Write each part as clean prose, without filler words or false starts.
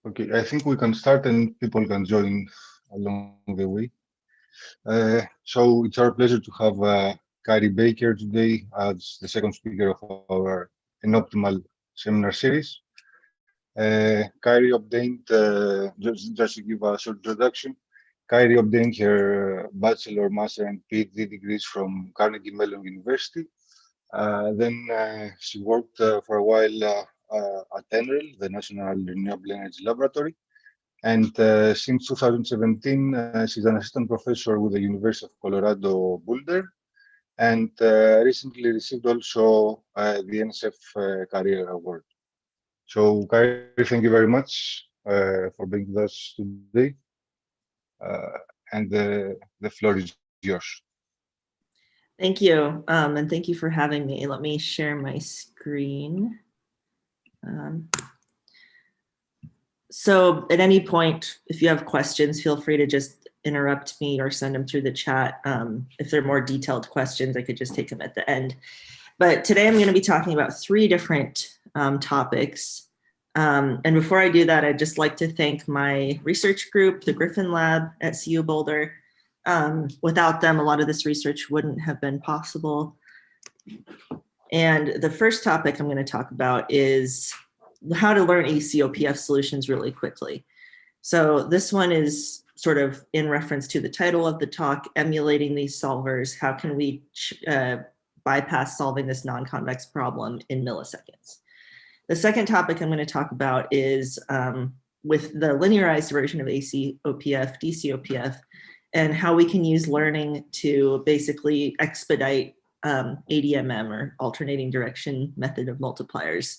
Okay, I think we can start and people can join along the way. So it's our pleasure to have Kyri Baker today as the second speaker of our Inoptimal seminar series. Kyri obtained, just to give a short introduction, Kyri obtained her bachelor, master, and PhD degrees from Carnegie Mellon University. Then she worked for a while at NREL, the National Renewable Energy Laboratory. And since 2017, she's an assistant professor with the University of Colorado Boulder, and recently received also the NSF Career Award. So, Kyri, thank you very much for being with us today. And the floor is yours. Thank you, and thank you for having me. Let me share my screen. So at any point, if you have questions, feel free to just interrupt me or send them through the chat. If they're more detailed questions, I could just take them at the end. But today I'm going to be talking about 3 different topics. And before I do that, I'd just like to thank my research group, the Griffin Lab at CU Boulder. Without them, a lot of this research wouldn't have been possible. And the first topic I'm going to talk about is how to learn ACOPF solutions really quickly. So this one is sort of in reference to the title of the talk, emulating these solvers. How can we bypass solving this non-convex problem in milliseconds? The second topic I'm going to talk about is with the linearized version of ACOPF, DCOPF, and how we can use learning to basically expedite ADMM, or alternating direction method of multipliers,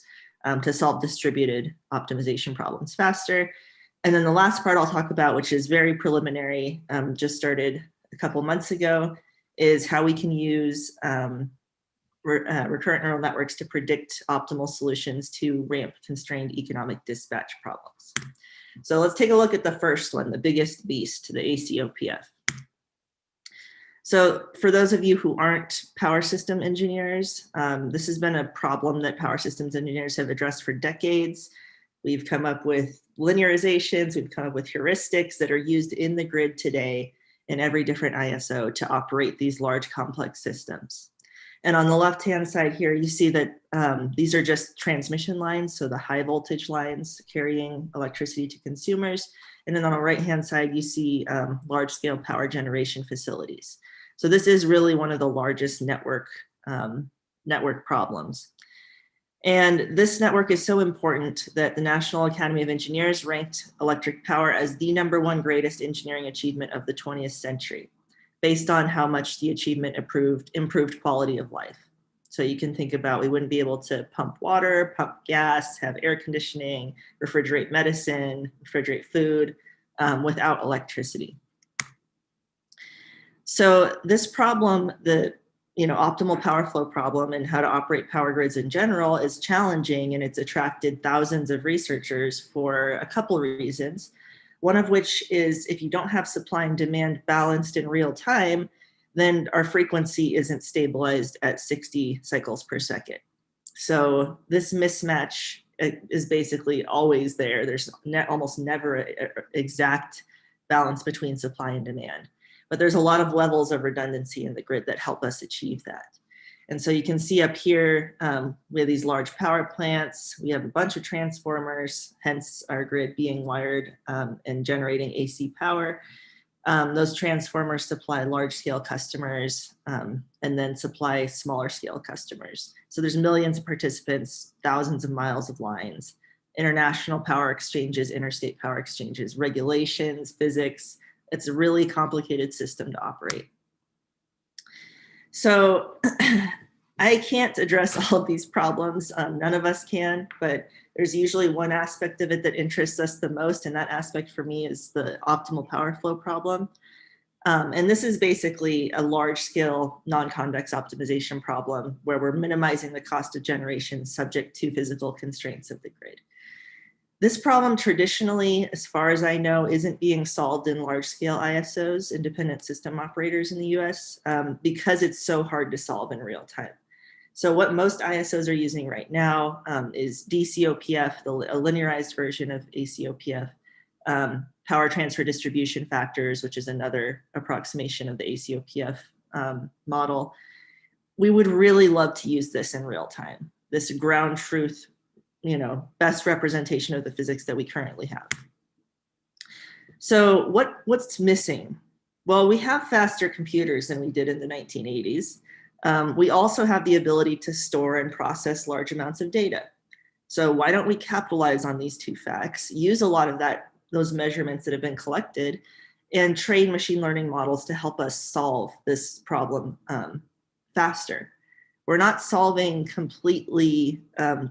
to solve distributed optimization problems faster. And then the last part I'll talk about, which is very preliminary, just started a couple months ago, is how we can use recurrent neural networks to predict optimal solutions to ramp constrained economic dispatch problems. So let's take a look at the first one, the biggest beast, the ACOPF. So for those of you who aren't power system engineers, this has been a problem that power systems engineers have addressed for decades. We've come up with linearizations, we've come up with heuristics that are used in the grid today in every different ISO to operate these large complex systems. And on the left-hand side here, you see that these are just transmission lines, so the high voltage lines carrying electricity to consumers. And then on the right-hand side, you see large-scale power generation facilities. So this is really one of the largest network problems. And this network is so important that the National Academy of Engineers ranked electric power as the #1 greatest engineering achievement of the 20th century, based on how much the achievement improved quality of life. So you can think about, we wouldn't be able to pump water, pump gas, have air conditioning, refrigerate medicine, refrigerate food without electricity. So this problem, the optimal power flow problem and how to operate power grids in general, is challenging, and it's attracted thousands of researchers for a couple reasons. One of which is, if you don't have supply and demand balanced in real time, then our frequency isn't stabilized at 60 cycles per second. So this mismatch is basically always there. There's almost never an exact balance between supply and demand. But there's a lot of levels of redundancy in the grid that help us achieve that. And so you can see up here, we have these large power plants. We have a bunch of transformers, hence our grid being wired and generating AC power. Those transformers supply large-scale customers and then supply smaller-scale customers. So there's millions of participants, thousands of miles of lines, international power exchanges, interstate power exchanges, regulations, physics. It's a really complicated system to operate. So I can't address all of these problems. None of us can, but there's usually one aspect of it that interests us the most, and that aspect for me is the optimal power flow problem. And this is basically a large-scale non-convex optimization problem where we're minimizing the cost of generation subject to physical constraints of the grid. This problem traditionally, as far as I know, isn't being solved in large-scale ISOs, independent system operators in the US, because it's so hard to solve in real time. So what most ISOs are using right now is DCOPF, a linearized version of ACOPF, power transfer distribution factors, which is another approximation of the ACOPF model. We would really love to use this in real time, this ground truth, best representation of the physics that we currently have. So what's missing? Well, we have faster computers than we did in the 1980s. We also have the ability to store and process large amounts of data. So why don't we capitalize on these two facts, use a lot of those measurements that have been collected, and train machine learning models to help us solve this problem faster. We're not solving completely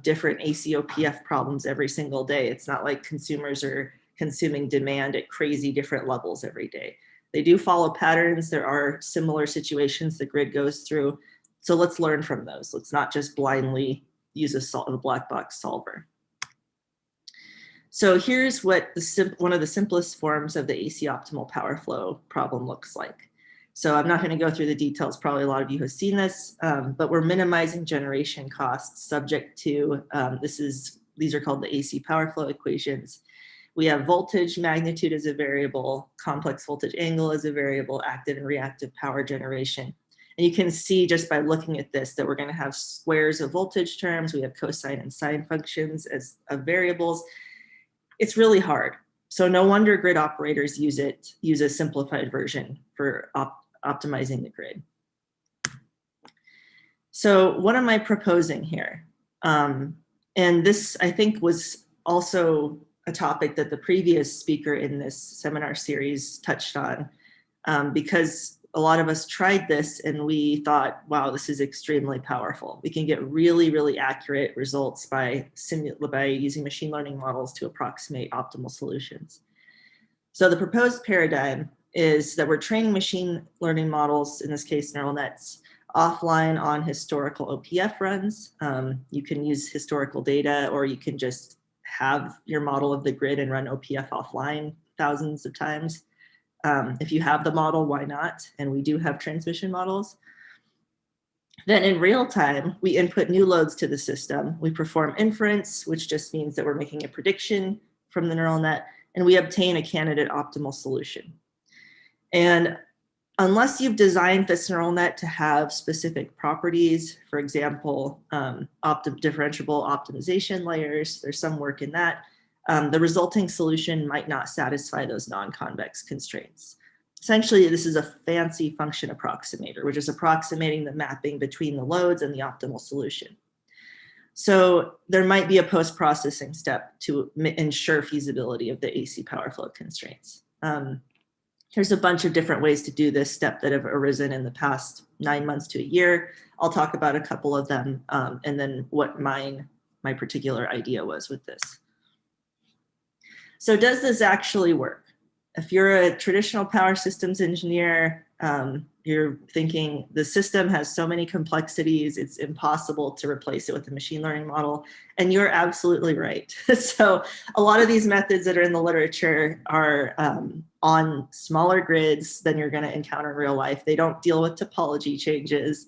different ACOPF problems every single day. It's not like consumers are consuming demand at crazy different levels every day. They do follow patterns. There are similar situations the grid goes through. So let's learn from those. Let's not just blindly use a black box solver. So here's what one of the simplest forms of the AC optimal power flow problem looks like. So I'm not going to go through the details. Probably a lot of you have seen this, but we're minimizing generation costs subject to, these are called the AC power flow equations. We have voltage magnitude as a variable, complex voltage angle as a variable, active and reactive power generation. And you can see just by looking at this that we're going to have squares of voltage terms. We have cosine and sine functions as variables. It's really hard. So no wonder grid operators use a simplified version for optimizing the grid. So what am I proposing here? And this, I think, was also a topic that the previous speaker in this seminar series touched on, because a lot of us tried this and we thought, wow, this is extremely powerful. We can get really, really accurate results by using machine learning models to approximate optimal solutions. So the proposed paradigm is that we're training machine learning models, in this case neural nets, offline on historical OPF runs. You can use historical data, or you can just have your model of the grid and run OPF offline thousands of times. If you have the model, why not? And we do have transmission models. Then in real time, we input new loads to the system. We perform inference, which just means that we're making a prediction from the neural net, and we obtain a candidate optimal solution. And unless you've designed this neural net to have specific properties, for example, differentiable optimization layers, there's some work in that, the resulting solution might not satisfy those non-convex constraints. Essentially, this is a fancy function approximator, which is approximating the mapping between the loads and the optimal solution. So there might be a post-processing step to ensure feasibility of the AC power flow constraints. There's a bunch of different ways to do this step that have arisen in the past 9 months to a year. I'll talk about a couple of them, and then what my particular idea was with this. So does this actually work? If you're a traditional power systems engineer, you're thinking the system has so many complexities, it's impossible to replace it with a machine learning model. And you're absolutely right. So a lot of these methods that are in the literature are on smaller grids than you're going to encounter in real life. They don't deal with topology changes.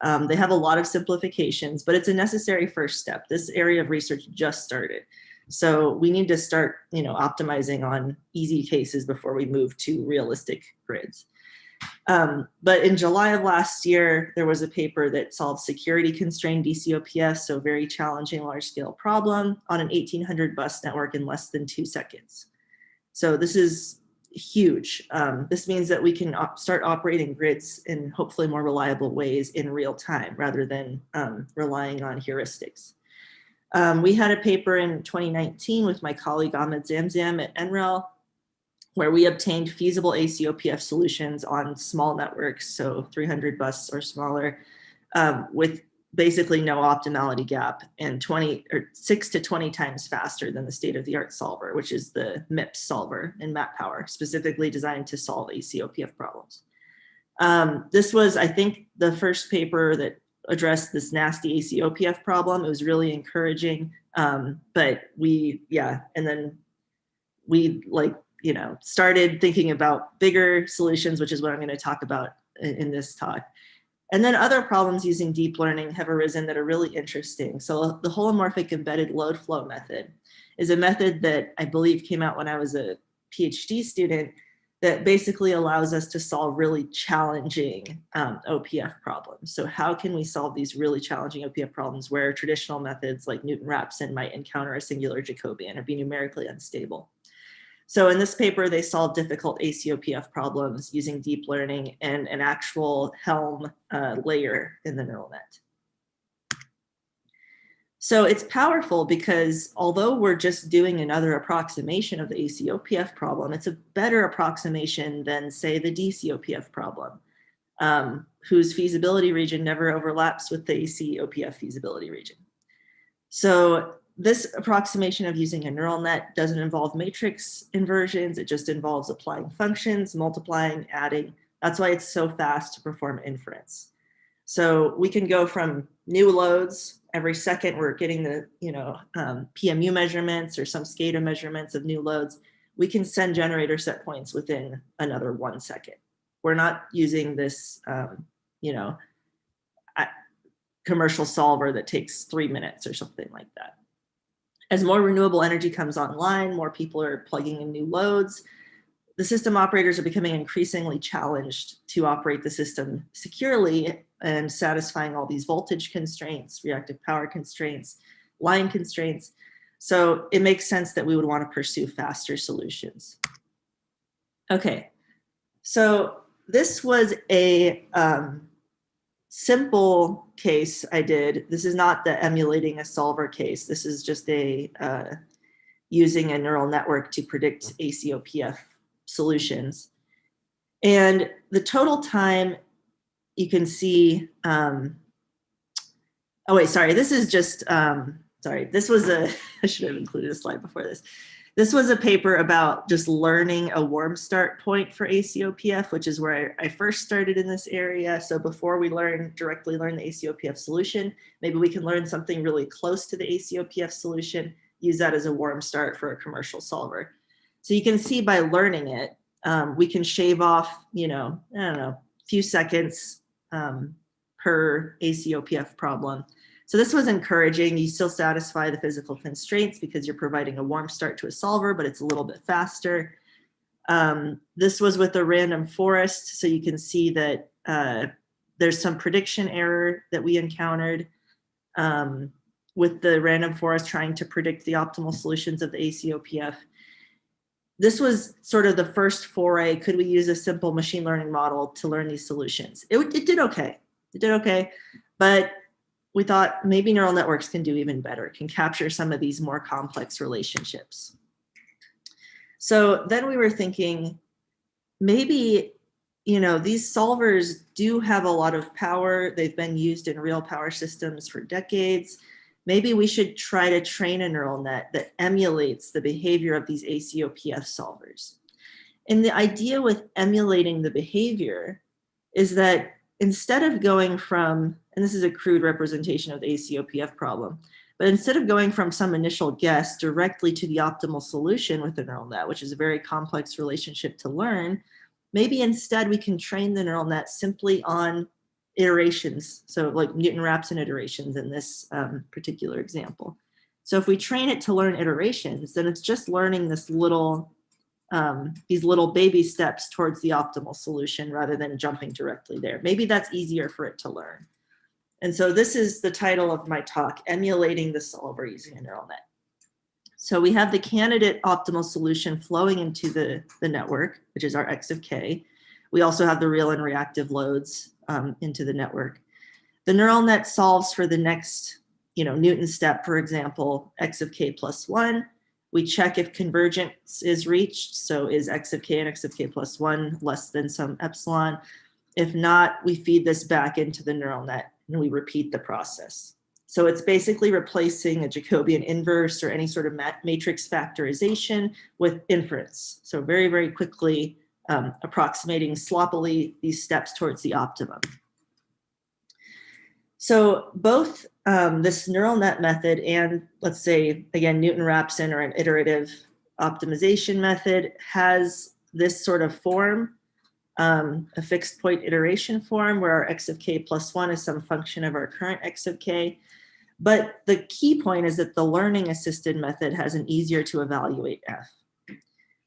They have a lot of simplifications, but it's a necessary first step. This area of research just started. So we need to start, optimizing on easy cases before we move to realistic grids. But in July of last year, there was a paper that solved security constrained DCOPS, so very challenging large scale problem on an 1800 bus network in less than 2 seconds. So this is huge. This means that we can start operating grids in hopefully more reliable ways in real time rather than relying on heuristics. We had a paper in 2019 with my colleague Ahmed Zamzam at NREL, where we obtained feasible ACOPF solutions on small networks, so 300 bus or smaller, with basically no optimality gap and 6 to 20 times faster than the state-of-the-art solver, which is the MIPS solver in Map Power, specifically designed to solve ACOPF problems. This was, I think, the first paper that addressed this nasty ACOPF problem. It was really encouraging, but and then we started thinking about bigger solutions, which is what I'm going to talk about in this talk. And then other problems using deep learning have arisen that are really interesting. So the holomorphic embedded load flow method is a method that I believe came out when I was a PhD student that basically allows us to solve really challenging OPF problems. So how can we solve these really challenging OPF problems where traditional methods like Newton-Raphson might encounter a singular Jacobian or be numerically unstable? So in this paper, they solved difficult ACOPF problems using deep learning and an actual Helm layer in the neural net. So it's powerful because although we're just doing another approximation of the ACOPF problem, it's a better approximation than, say, the DCOPF problem, whose feasibility region never overlaps with the ACOPF feasibility region. So this approximation of using a neural net doesn't involve matrix inversions. It just involves applying functions, multiplying, adding. That's why it's so fast to perform inference. So we can go from new loads every second. We're getting the PMU measurements or some SCADA measurements of new loads. We can send generator set points within another 1 second. We're not using this commercial solver that takes 3 minutes or something like that. As more renewable energy comes online, more people are plugging in new loads. The system operators are becoming increasingly challenged to operate the system securely and satisfying all these voltage constraints, reactive power constraints, line constraints. So it makes sense that we would want to pursue faster solutions. Okay, so this was a simple case I did. This is not the emulating a solver case. This is just a using a neural network to predict ACOPF solutions. And the total time you can see, oh wait, sorry, this is just, sorry, this was a, I should have included a slide before this. This was a paper about just learning a warm start point for ACOPF, which is where I first started in this area. So before we directly learn the ACOPF solution, maybe we can learn something really close to the ACOPF solution, use that as a warm start for a commercial solver. So you can see by learning it, we can shave off, I don't know, a few seconds per ACOPF problem. So this was encouraging. You still satisfy the physical constraints because you're providing a warm start to a solver, but it's a little bit faster. This was with a random forest. So you can see that there's some prediction error that we encountered with the random forest trying to predict the optimal solutions of the ACOPF. This was sort of the first foray. Could we use a simple machine learning model to learn these solutions? It did okay. It did okay, but we thought maybe neural networks can do even better, can capture some of these more complex relationships. So then we were thinking, maybe, these solvers do have a lot of power. They've been used in real power systems for decades. Maybe we should try to train a neural net that emulates the behavior of these ACOPF solvers. And the idea with emulating the behavior is that instead of going from, and this is a crude representation of the ACOPF problem, but instead of going from some initial guess directly to the optimal solution with the neural net, which is a very complex relationship to learn, maybe instead we can train the neural net simply on iterations. So like Newton-Raphson iterations in this particular example. So if we train it to learn iterations, then it's just learning this these little baby steps towards the optimal solution rather than jumping directly there. Maybe that's easier for it to learn. And so this is the title of my talk, Emulating the Solver Using a Neural Net. So we have the candidate optimal solution flowing into the network, which is our X of K. We also have the real and reactive loads into the network. The neural net solves for the next Newton step, for example, X of K plus 1. We check if convergence is reached. So is X of K and X of K plus 1 less than some epsilon? If not, we feed this back into the neural net and we repeat the process. So it's basically replacing a Jacobian inverse or any sort of matrix factorization with inference. So very, very quickly approximating sloppily these steps towards the optimum. So both this neural net method and, let's say, again, Newton-Raphson or an iterative optimization method has this sort of form. a fixed point iteration form where our x of k plus 1 is some function of our current x of k. But the key point is that the learning assisted method has an easier to evaluate f.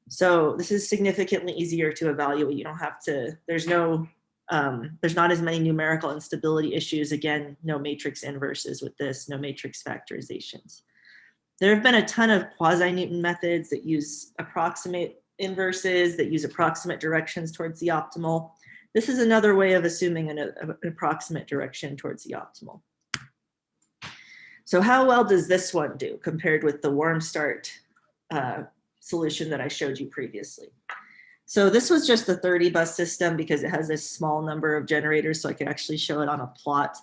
So this is significantly easier to evaluate. You don't have to, there's not as many numerical instability issues. Again, no matrix inverses with this, no matrix factorizations. There have been a ton of quasi-Newton methods that use approximate inverses, that use approximate directions towards the optimal. This is another way of assuming an approximate direction towards the optimal. So how well does this one do compared with the warm start solution that I showed you previously? So this was just the 30 bus system because it has a small number of generators, so I could actually show it on a plot.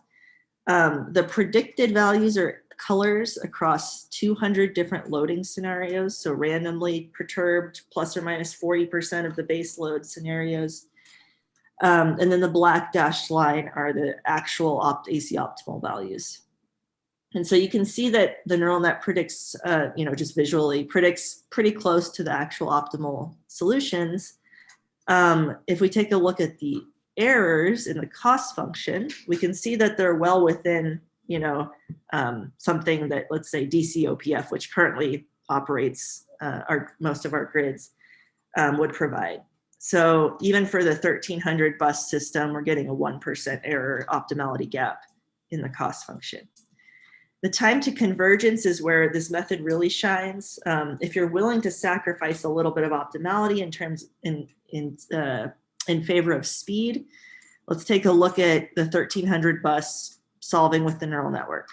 The predicted values are colors across 200 different loading scenarios, so randomly perturbed plus or minus 40% of the base load scenarios. And then the black dashed line are the actual AC optimal values. And so you can see that the neural net predicts, just visually predicts pretty close to the actual optimal solutions. If we take a look at the errors in the cost function, we can see that they're well within, something that, let's say, DC OPF, which currently operates most of our grids, would provide. So even for the 1300 bus system, we're getting a 1% error optimality gap in the cost function. The time to convergence is where this method really shines. If you're willing to sacrifice a little bit of optimality in favor of speed, let's take a look at the 1300 bus solving with the neural network.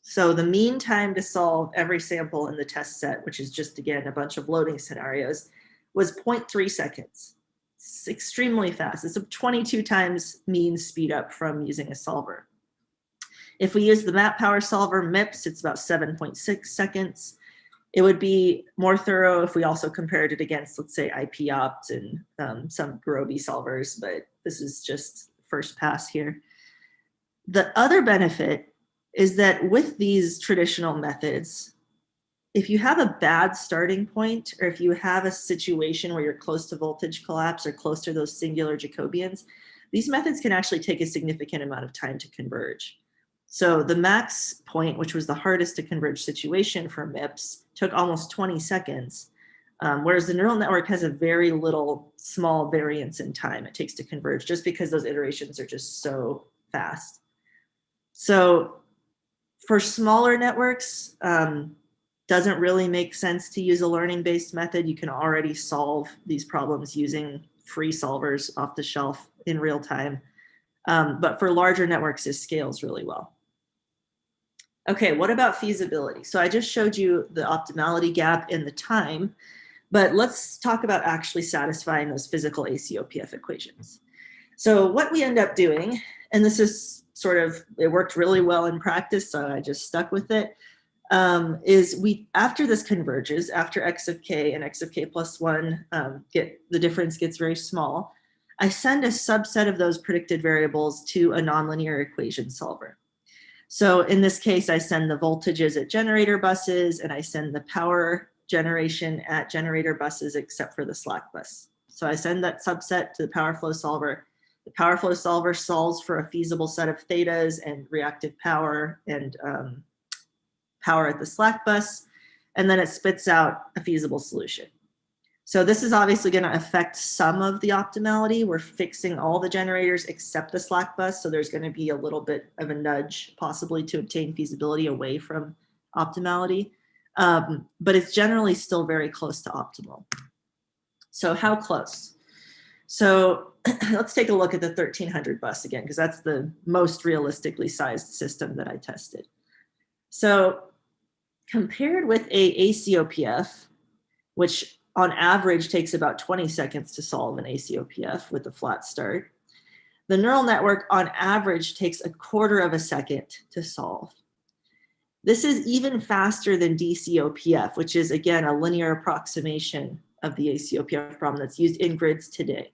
So the mean time to solve every sample in the test set, which is just, again, a bunch of loading scenarios, was 0.3 seconds. It's extremely fast. It's a 22 times mean speed up from using a solver. If we use the map power solver MIPS, it's about 7.6 seconds. It would be more thorough if we also compared it against, let's say, IPOpt and some Gurobi solvers, but this is just first pass here. The other benefit is that with these traditional methods, if you have a bad starting point, or if you have a situation where you're close to voltage collapse or close to those singular Jacobians, these methods can actually take a significant amount of time to converge. So the max point, which was the hardest to converge situation for MIPS, took almost 20 seconds, whereas the neural network has a very little small variance in time it takes to converge, just because those iterations are just so fast. So for smaller networks, doesn't really make sense to use a learning-based method. You can already solve these problems using free solvers off the shelf in real time. But for larger networks, this scales really well. Okay, what about feasibility? So I just showed you the optimality gap in the time, but let's talk about actually satisfying those physical ACOPF equations. So what we end up doing, and this is it worked really well in practice, so I just stuck with it, is after this converges, after x of k and x of k plus 1, the difference gets very small, I send a subset of those predicted variables to a nonlinear equation solver. So in this case, I send the voltages at generator buses, and I send the power generation at generator buses, except for the slack bus. So I send that subset to the power flow solver. The power flow solver solves for a feasible set of thetas and reactive power and power at the slack bus, and then it spits out a feasible solution. So this is obviously going to affect some of the optimality. We're fixing all the generators except the slack bus, so there's going to be a little bit of a nudge possibly to obtain feasibility away from optimality, but it's generally still very close to optimal. So how close? So let's take a look at the 1300 bus again, because that's the most realistically sized system that I tested. So compared with a ACOPF, which on average takes about 20 seconds to solve an ACOPF with a flat start, the neural network on average takes 1/4 of a second to solve. This is even faster than DCOPF, which is, again, a linear approximation of the ACOPF problem that's used in grids today.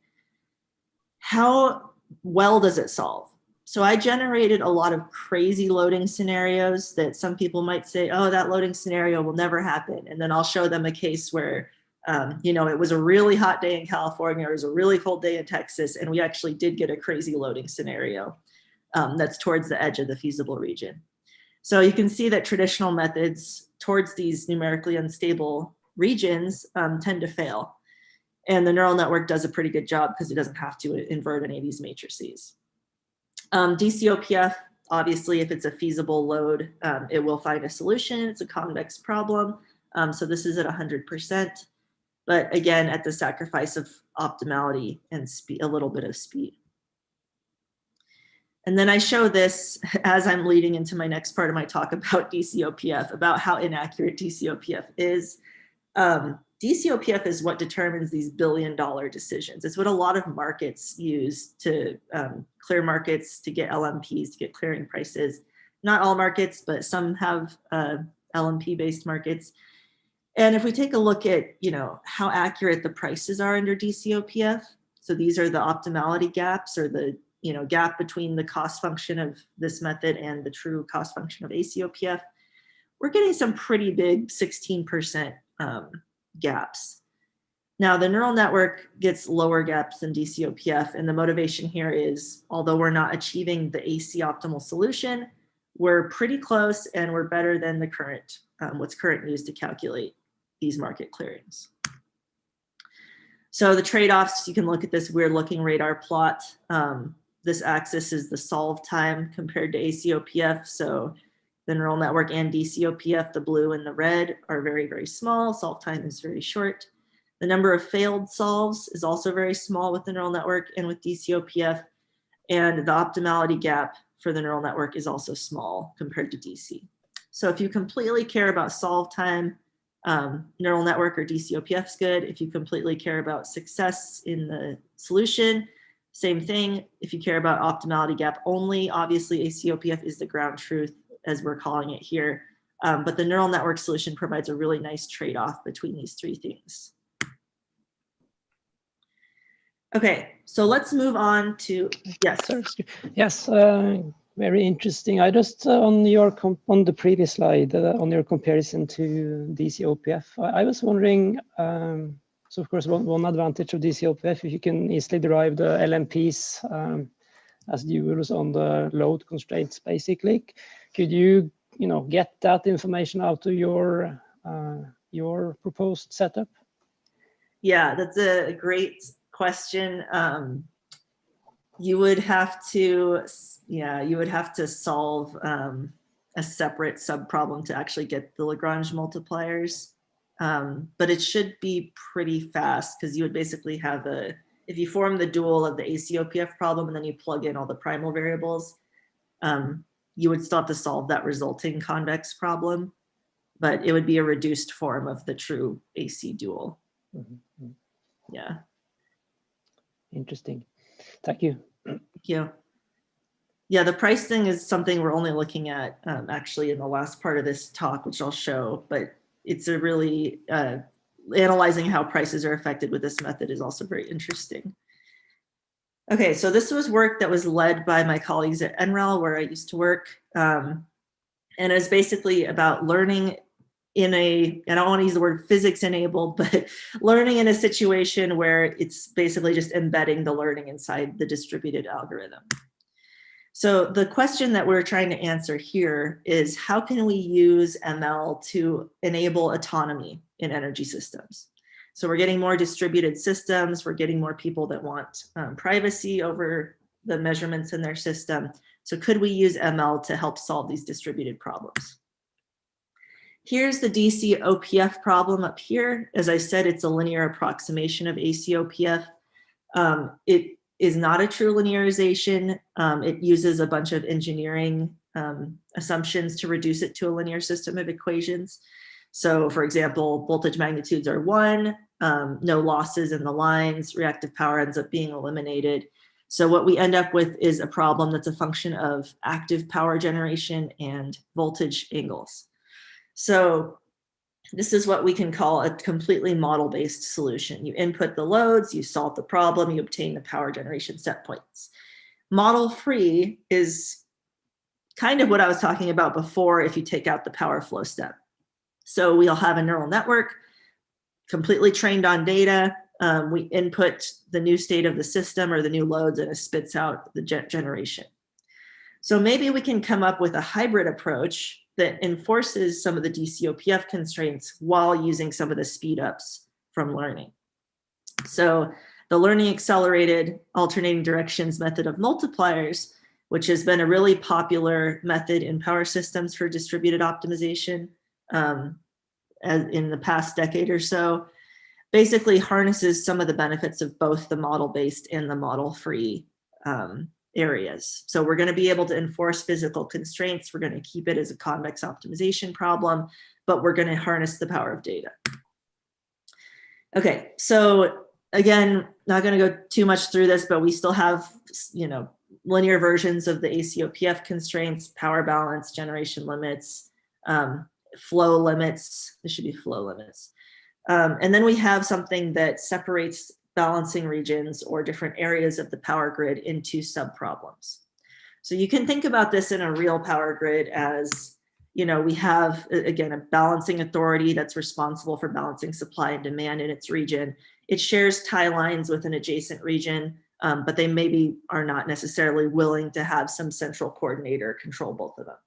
How well does it solve? So I generated a lot of crazy loading scenarios that some people might say, oh, that loading scenario will never happen. And then I'll show them a case where You know, it was a really hot day in California, it was a really cold day in Texas, and we actually did get a crazy loading scenario that's towards the edge of the feasible region. So you can see that traditional methods towards these numerically unstable regions tend to fail. And the neural network does a pretty good job because it doesn't have to invert any of these matrices. DCOPF, obviously, if it's a feasible load, it will find a solution. It's a convex problem. So this is at 100%. But again, at the sacrifice of optimality and speed, a little bit of speed. And then I show this as I'm leading into my next part of my talk about DCOPF, about how inaccurate DCOPF is. DCOPF is what determines these billion-dollar decisions. It's what a lot of markets use to clear markets, to get LMPs, to get clearing prices. Not all markets, but some have LMP-based markets. And if we take a look at, you know, how accurate the prices are under DCOPF, so these are the optimality gaps, or the, you know, gap between the cost function of this method and the true cost function of ACOPF, we're getting some pretty big 16% gaps. Now, the neural network gets lower gaps than DCOPF, and the motivation here is, although we're not achieving the AC optimal solution, we're pretty close and we're better than the current, what's currently used to calculate these market clearings. So the trade-offs, you can look at this weird looking radar plot. This axis is the solve time compared to ACOPF. So the neural network and DCOPF, the blue and the red, are very, very small. Solve time is very short. The number of failed solves is also very small with the neural network and with DCOPF. And the optimality gap for the neural network is also small compared to DC. So if you completely care about solve time, neural network or DCOPF is good. If you completely care about success in the solution, same thing. If you care about optimality gap only, obviously ACOPF is the ground truth, as we're calling it here. But the neural network solution provides a really nice trade-off between these three things. Okay, so let's move on to, yes. Yes, very interesting. I just, on the previous slide, on your comparison to DCOPF, I was wondering, so of course, one advantage of DCOPF, if you can easily derive the LMPs as duals on the load constraints, basically. Could you, get that information out to your proposed setup? Yeah, that's a great question. You would have to solve a separate subproblem to actually get the Lagrange multipliers. But it should be pretty fast, because you would basically have if you form the dual of the ACOPF problem and then you plug in all the primal variables, you would still have to solve that resulting convex problem, but it would be a reduced form of the true AC dual. Mm-hmm. Yeah. Interesting. Thank you. Thank you. Yeah, the price thing is something we're only looking at actually in the last part of this talk, which I'll show, but it's a really, analyzing how prices are affected with this method is also very interesting. Okay, so this was work that was led by my colleagues at NREL, where I used to work. And it was basically about learning in I don't want to use the word physics enabled, but learning in a situation where it's basically just embedding the learning inside the distributed algorithm. So the question that we're trying to answer here is, how can we use ML to enable autonomy in energy systems? So we're getting more distributed systems, we're getting more people that want privacy over the measurements in their system. So could we use ML to help solve these distributed problems? Here's the DCOPF problem up here. As I said, it's a linear approximation of ACOPF. It is not a true linearization. It uses a bunch of engineering assumptions to reduce it to a linear system of equations. So for example, voltage magnitudes are 1, no losses in the lines, reactive power ends up being eliminated. So what we end up with is a problem that's a function of active power generation and voltage angles. So this is what we can call a completely model-based solution. You input the loads, you solve the problem, you obtain the power generation set points. Model-free is kind of what I was talking about before if you take out the power flow step. So we'll have a neural network. completely trained on data. We input the new state of the system or the new loads, and it spits out the generation. So maybe we can come up with a hybrid approach that enforces some of the DCOPF constraints while using some of the speed ups from learning. So the learning accelerated alternating directions method of multipliers, which has been a really popular method in power systems for distributed optimization as in the past decade or so, basically harnesses some of the benefits of both the model-based and the model-free areas. So we're going to be able to enforce physical constraints. We're going to keep it as a convex optimization problem, but we're going to harness the power of data. Okay, so again, not going to go too much through this, but we still have, you know, linear versions of the ACOPF constraints, power balance, generation limits, flow limits. This should be flow limits. And then we have something that separates balancing regions or different areas of the power grid into subproblems. So you can think about this in a real power grid as, you know, we have, again, a balancing authority that's responsible for balancing supply and demand in its region. It shares tie lines with an adjacent region, but they maybe are not necessarily willing to have some central coordinator control both of them.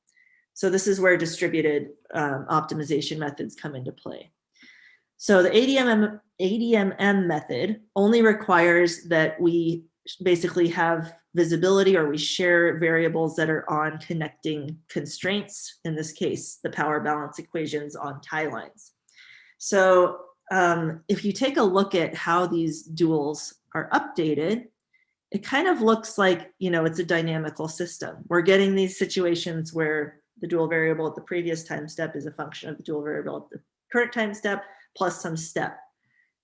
So this is where distributed optimization methods come into play. So the ADMM method only requires that we basically have visibility, or we share variables that are on connecting constraints, in this case, the power balance equations on tie lines. So if you take a look at how these duals are updated, it kind of looks like, you know, it's a dynamical system. We're getting these situations where the dual variable at the previous time step is a function of the dual variable at the current time step plus some step.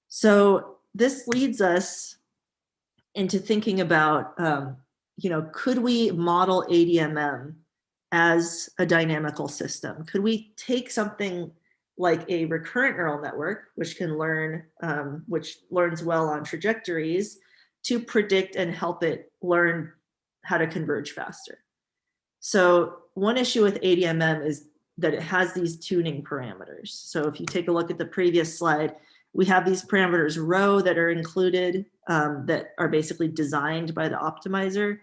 So this leads us into thinking about, you know, could we model ADMM as a dynamical system? Could we take something like a recurrent neural network, which can learn, which learns well on trajectories, to predict and help it learn how to converge faster? So one issue with ADMM is that it has these tuning parameters. So if you take a look at the previous slide, we have these parameters rho that are included that are basically designed by the optimizer.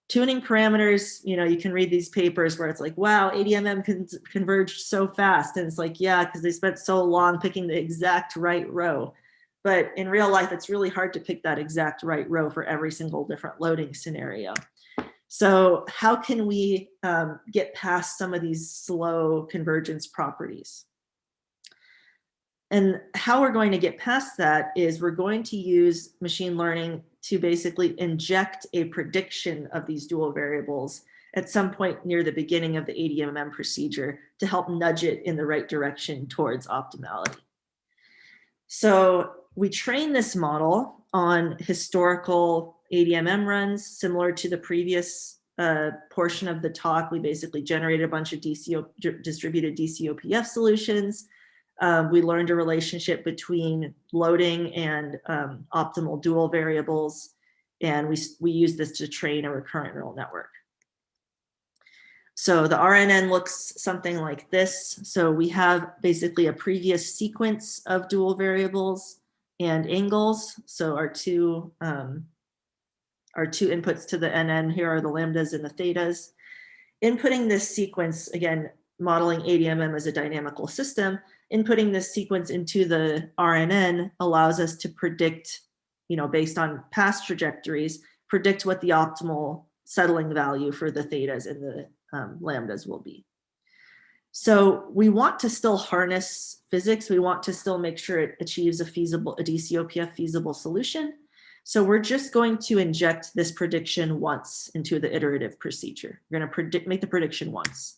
Tuning parameters, you know, you can read these papers where it's like, wow, ADMM can converge so fast. And it's like, yeah, because they spent so long picking the exact right rho. But in real life, it's really hard to pick that exact right rho for every single different loading scenario. So how can we get past some of these slow convergence properties? And how we're going to get past that is we're going to use machine learning to basically inject a prediction of these dual variables at some point near the beginning of the ADMM procedure to help nudge it in the right direction towards optimality. So we train this model on historical ADMM runs, similar to the previous portion of the talk. We basically generated a bunch of distributed DCOPF solutions. We learned a relationship between loading and optimal dual variables, and we use this to train a recurrent neural network. So the RNN looks something like this. So we have basically a previous sequence of dual variables and angles. So our two inputs to the NN here are the lambdas and the thetas. Inputting this sequence, again, modeling ADMM as a dynamical system, inputting this sequence into the RNN allows us to predict, you know, based on past trajectories, predict what the optimal settling value for the thetas and the lambdas will be. So we want to still harness physics. We want to still make sure it achieves a DCOPF feasible solution. So we're just going to inject this prediction once into the iterative procedure. We're going to make the prediction once.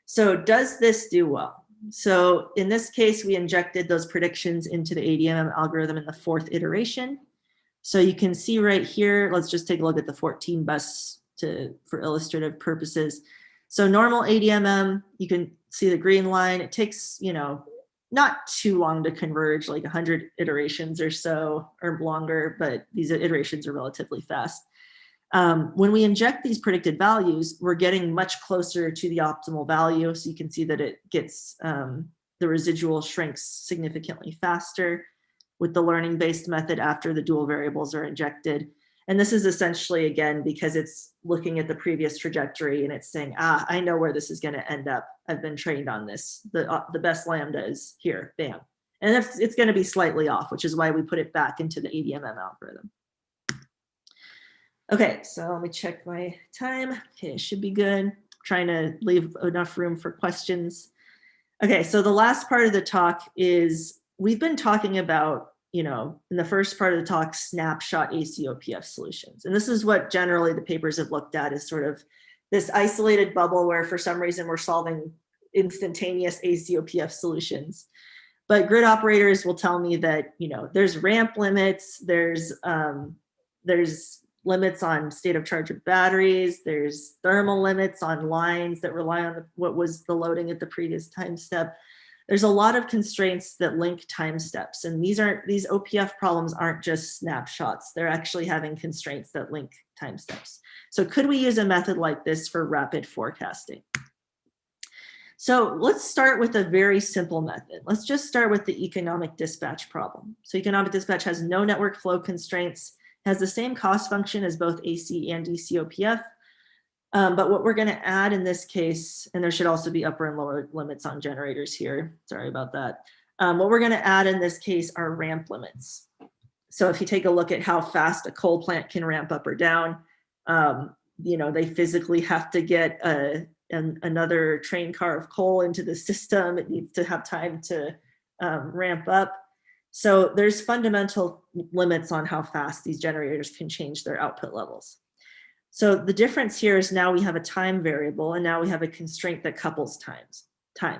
So does this do well? So in this case, we injected those predictions into the ADMM algorithm in the 4th iteration. So you can see right here, let's just take a look at the 14 bus for illustrative purposes. So normal ADMM, you can see the green line. It takes, you know, not too long to converge, like 100 iterations or so, or longer, but these iterations are relatively fast. When we inject these predicted values, we're getting much closer to the optimal value. So you can see that it gets the residual shrinks significantly faster with the learning-based method after the dual variables are injected. And this is essentially, again, because it's looking at the previous trajectory and it's saying, I know where this is going to end up. I've been trained on this. The best lambda is here, bam. And it's going to be slightly off, which is why we put it back into the ADMM algorithm. Okay, so let me check my time. Okay, it should be good. Trying to leave enough room for questions. Okay, so the last part of the talk is we've been talking about, in the first part of the talk, snapshot ACOPF solutions. And this is what generally the papers have looked at, is sort of this isolated bubble where for some reason we're solving instantaneous ACOPF solutions. But grid operators will tell me that, there's ramp limits, there's limits on state of charge of batteries, there's thermal limits on lines that rely on what was the loading at the previous time step. There's a lot of constraints that link time steps, and these OPF problems aren't just snapshots. They're actually having constraints that link time steps. So could we use a method like this for rapid forecasting? So let's start with a very simple method. Let's just start with the economic dispatch problem. So economic dispatch has no network flow constraints, has the same cost function as both AC and DC OPF. But what we're going to add in this case, and there should also be upper and lower limits on generators here. Sorry about that. What we're going to add in this case are ramp limits. So if you take a look at how fast a coal plant can ramp up or down, they physically have to get another train car of coal into the system. It needs to have time to ramp up. So there's fundamental limits on how fast these generators can change their output levels. So the difference here is now we have a time variable, and now we have a constraint that couples time.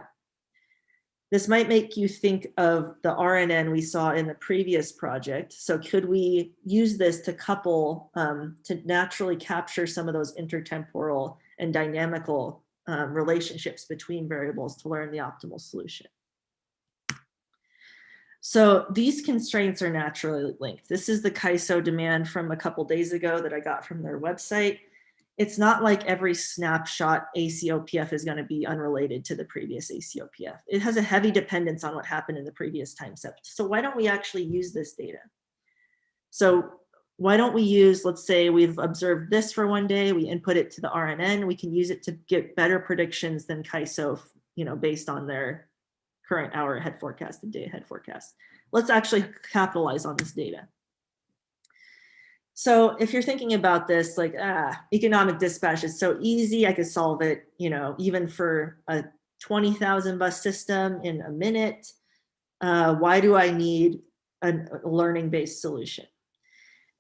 This might make you think of the RNN we saw in the previous project. So could we use this to couple, to naturally capture some of those intertemporal and dynamical relationships between variables to learn the optimal solution? So these constraints are naturally linked. This is the KISO demand from a couple days ago that I got from their website. It's not like every snapshot ACOPF is going to be unrelated to the previous ACOPF. It has a heavy dependence on what happened in the previous time step. So why don't we actually use this data? So why don't we use, let's say we've observed this for one day, we input it to the RNN, we can use it to get better predictions than KISO, based on their current hour ahead forecast and day ahead forecast. Let's actually capitalize on this data. So if you're thinking about this, like, economic dispatch is so easy, I could solve it, even for a 20,000 bus system in a minute. Why do I need a learning-based solution?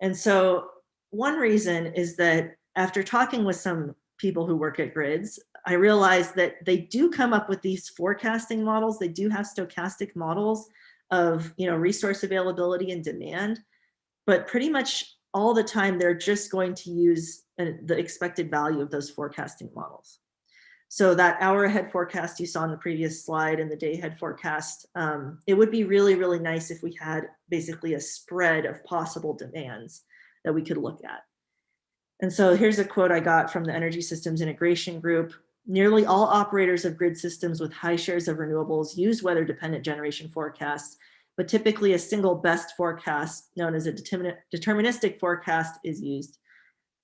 And so one reason is that after talking with some people who work at grids, I realized that they do come up with these forecasting models. They do have stochastic models of, resource availability and demand, but pretty much all the time they're just going to use the expected value of those forecasting models. So that hour ahead forecast you saw in the previous slide and the day ahead forecast, it would be really, really nice if we had basically a spread of possible demands that we could look at. And so here's a quote I got from the Energy Systems Integration Group. Nearly all operators of grid systems with high shares of renewables use weather-dependent generation forecasts, but typically a single best forecast, known as a deterministic forecast, is used.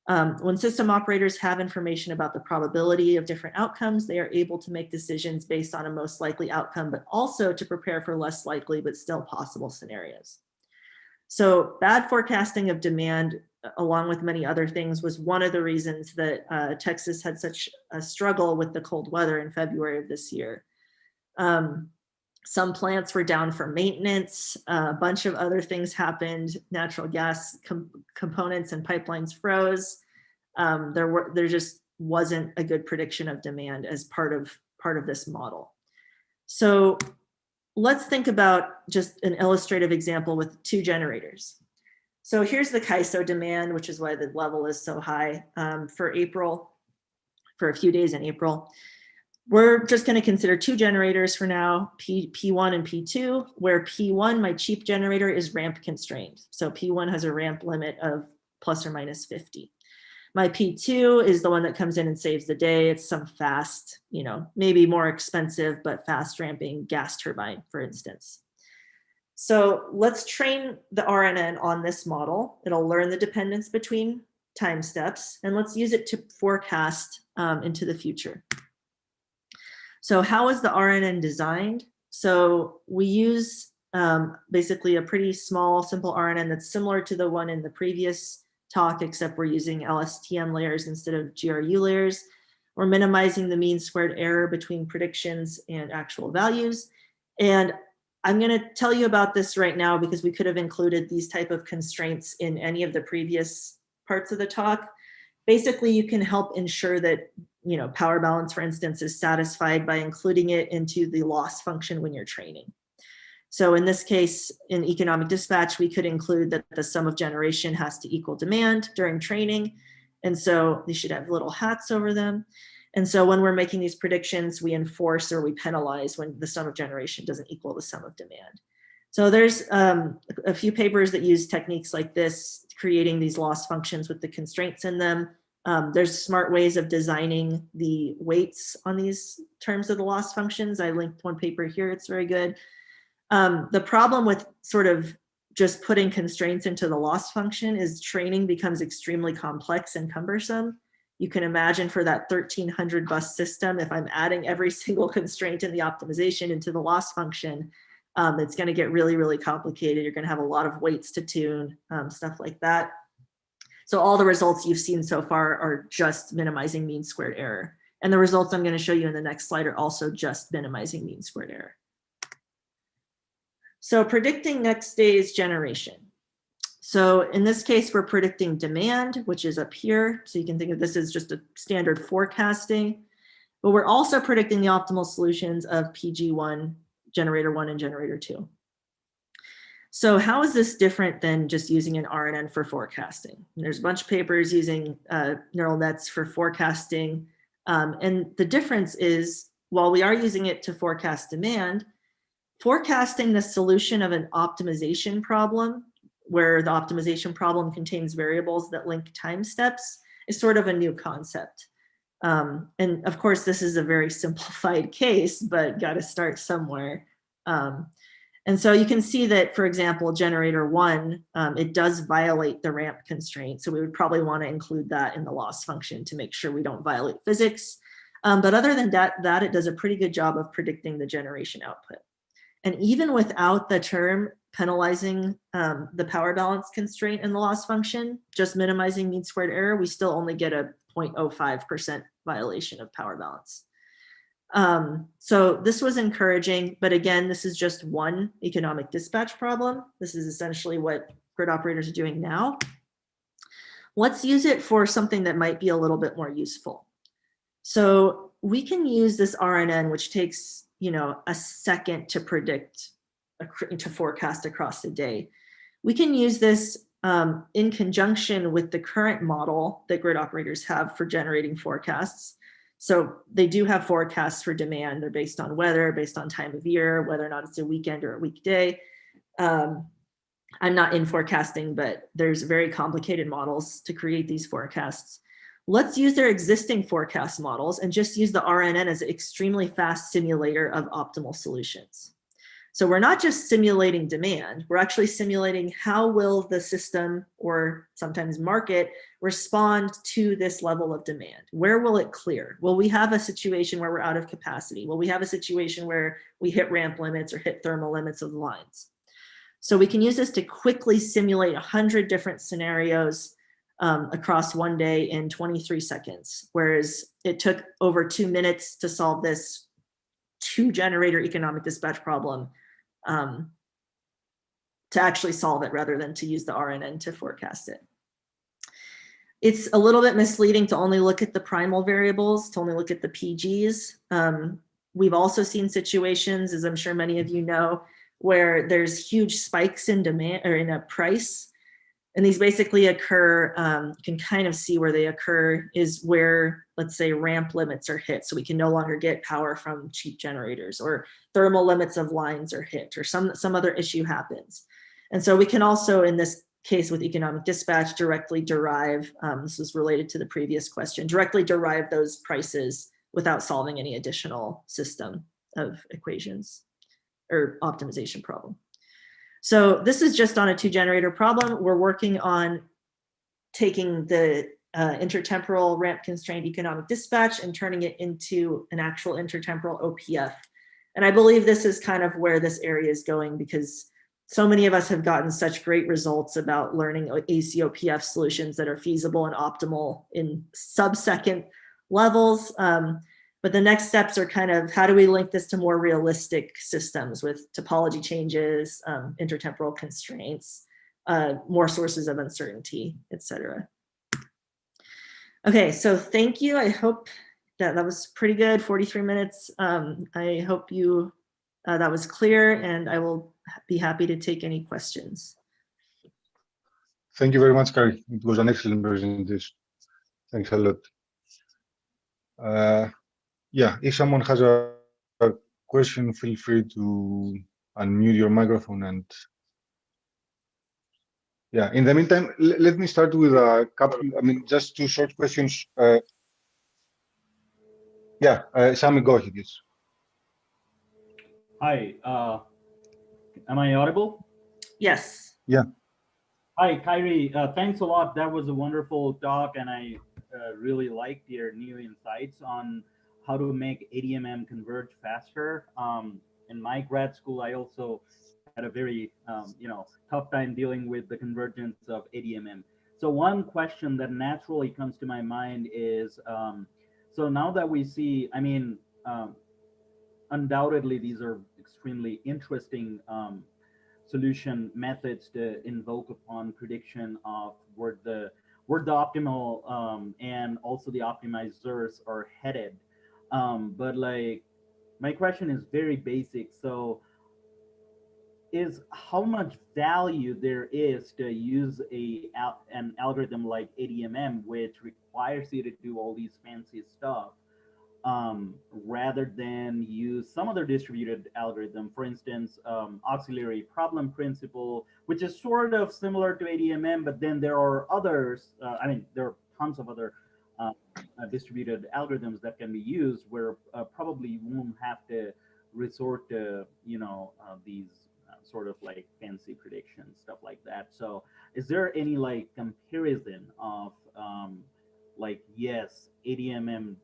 When system operators have information about the probability of different outcomes, they are able to make decisions based on a most likely outcome, but also to prepare for less likely but still possible scenarios. So bad forecasting of demand, along with many other things, was one of the reasons that Texas had such a struggle with the cold weather in February of this year. Some plants were down for maintenance. A bunch of other things happened. Natural gas components and pipelines froze. There just wasn't a good prediction of demand as part of this model. So let's think about just an illustrative example with two generators. So here's the KISO demand, which is why the level is so high for April, for a few days in April. We're just going to consider two generators for now, P1 and P2, where P1, my cheap generator, is ramp constrained. So P1 has a ramp limit of plus or minus 50. My P2 is the one that comes in and saves the day. It's some fast, maybe more expensive, but fast ramping gas turbine, for instance. So let's train the RNN on this model. It'll learn the dependence between time steps, and let's use it to forecast into the future. So how is the RNN designed? So we use basically a pretty small, simple RNN that's similar to the one in the previous talk, except we're using LSTM layers instead of GRU layers. We're minimizing the mean squared error between predictions and actual values. And I'm going to tell you about this right now because we could have included these type of constraints in any of the previous parts of the talk. Basically, you can help ensure that power balance, for instance, is satisfied by including it into the loss function when you're training. So in this case, in economic dispatch, we could include that the sum of generation has to equal demand during training. And so they should have little hats over them. And so when we're making these predictions, we enforce or we penalize when the sum of generation doesn't equal the sum of demand. So there's a few papers that use techniques like this, creating these loss functions with the constraints in them. There's smart ways of designing the weights on these terms of the loss functions. I linked one paper here, it's very good. The problem with sort of just putting constraints into the loss function is training becomes extremely complex and cumbersome. You can imagine for that 1300 bus system, if I'm adding every single constraint in the optimization into the loss function, it's going to get really, really complicated. You're going to have a lot of weights to tune, stuff like that. So all the results you've seen so far are just minimizing mean squared error. And the results I'm going to show you in the next slide are also just minimizing mean squared error. So predicting next day's generation. So in this case, we're predicting demand, which is up here. So you can think of this as just a standard forecasting, but we're also predicting the optimal solutions of PG1, generator 1, and generator 2. So how is this different than just using an RNN for forecasting? And there's a bunch of papers using neural nets for forecasting. And the difference is, while we are using it to forecast demand, forecasting the solution of an optimization problem, where the optimization problem contains variables that link time steps, is sort of a new concept. And of course, this is a very simplified case, but got to start somewhere. And so you can see that, for example, generator 1, it does violate the ramp constraint. So we would probably want to include that in the loss function to make sure we don't violate physics. But other than that, it does a pretty good job of predicting the generation output. And even without the term penalizing the power balance constraint in the loss function, just minimizing mean squared error, we still only get a 0.05% violation of power balance. So this was encouraging, but again, this is just one economic dispatch problem. This is essentially what grid operators are doing now. Let's use it for something that might be a little bit more useful. So we can use this RNN, which takes a second to predict, to forecast across the day. We can use this in conjunction with the current model that grid operators have for generating forecasts. So they do have forecasts for demand. They're based on weather, based on time of year, whether or not it's a weekend or a weekday. I'm not in forecasting, but there's very complicated models to create these forecasts. Let's use their existing forecast models and just use the RNN as an extremely fast simulator of optimal solutions. So we're not just simulating demand, we're actually simulating how will the system, or sometimes market, respond to this level of demand. Where will it clear? Will we have a situation where we're out of capacity? Will we have a situation where we hit ramp limits or hit thermal limits of the lines? So we can use this to quickly simulate 100 different scenarios across one day in 23 seconds, whereas it took over 2 minutes to solve this 2-generator economic dispatch problem to actually solve it rather than to use the RNN to forecast it. It's a little bit misleading to only look at the primal variables, to only look at the PGs. We've also seen situations, as I'm sure many of you know, where there's huge spikes in demand or in a price. And these basically occur, you can kind of see where they occur is where, let's say, ramp limits are hit. So we can no longer get power from cheap generators, or thermal limits of lines are hit, or some other issue happens. And so we can also, in this case with economic dispatch, directly derive, this is related to the previous question, directly derive those prices without solving any additional system of equations or optimization problem. So this is just on a 2-generator problem. We're working on taking the intertemporal ramp constrained economic dispatch and turning it into an actual intertemporal OPF. And I believe this is kind of where this area is going, because so many of us have gotten such great results about learning ACOPF solutions that are feasible and optimal in sub-second levels. But the next steps are kind of, how do we link this to more realistic systems with topology changes, intertemporal constraints, more sources of uncertainty, etc. Okay, so thank you. I hope that was pretty good, 43 minutes. I hope you that was clear, and I will be happy to take any questions. Thank you very much, Kyri. It was an excellent presentation. Thanks a lot. Yeah, if someone has a question, feel free to unmute your microphone. And yeah, in the meantime, let me start with a couple, just 2 short questions. Yeah, Sami, go ahead, yes. Hi, am I audible? Yes. Yeah. Hi, Kyri, thanks a lot. That was a wonderful talk, and I really liked your new insights on how to make ADMM converge faster. In my grad school, I also had a very tough time dealing with the convergence of ADMM. So one question that naturally comes to my mind is, so now that we see, undoubtedly these are extremely interesting solution methods to invoke upon prediction of where the optimal and also the optimizers are headed. But like, my question is very basic. So is how much value there is to use an algorithm like ADMM, which requires you to do all these fancy stuff, rather than use some other distributed algorithm, for instance, auxiliary problem principle, which is sort of similar to ADMM, but then there are others, there are tons of other distributed algorithms that can be used where probably you won't have to resort to, these sort of like fancy predictions, stuff like that. So is there any like comparison of like, yes, ADMM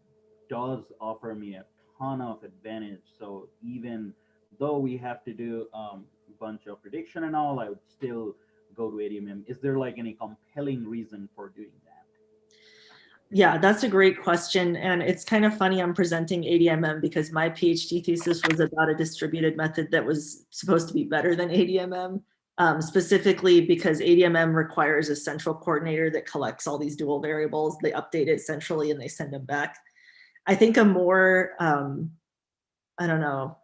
does offer me a ton of advantage. So even though we have to do a bunch of prediction and all, I would still go to ADMM. Is there like any compelling reason for doing that? Yeah, that's a great question. And it's kind of funny I'm presenting ADMM because my PhD thesis was about a distributed method that was supposed to be better than ADMM, specifically because ADMM requires a central coordinator that collects all these dual variables. They update it centrally and they send them back. I think a more, I don't know,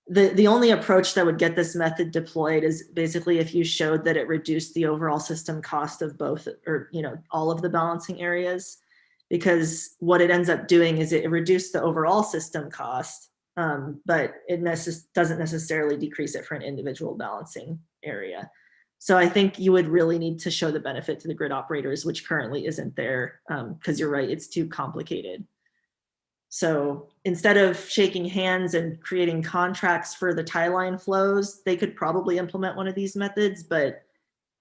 the only approach that would get this method deployed is basically if you showed that it reduced the overall system cost of both, or all of the balancing areas, because what it ends up doing is it reduced the overall system cost, but it doesn't necessarily decrease it for an individual balancing area. So I think you would really need to show the benefit to the grid operators, which currently isn't there, because you're right, it's too complicated. So instead of shaking hands and creating contracts for the tie line flows, they could probably implement one of these methods, but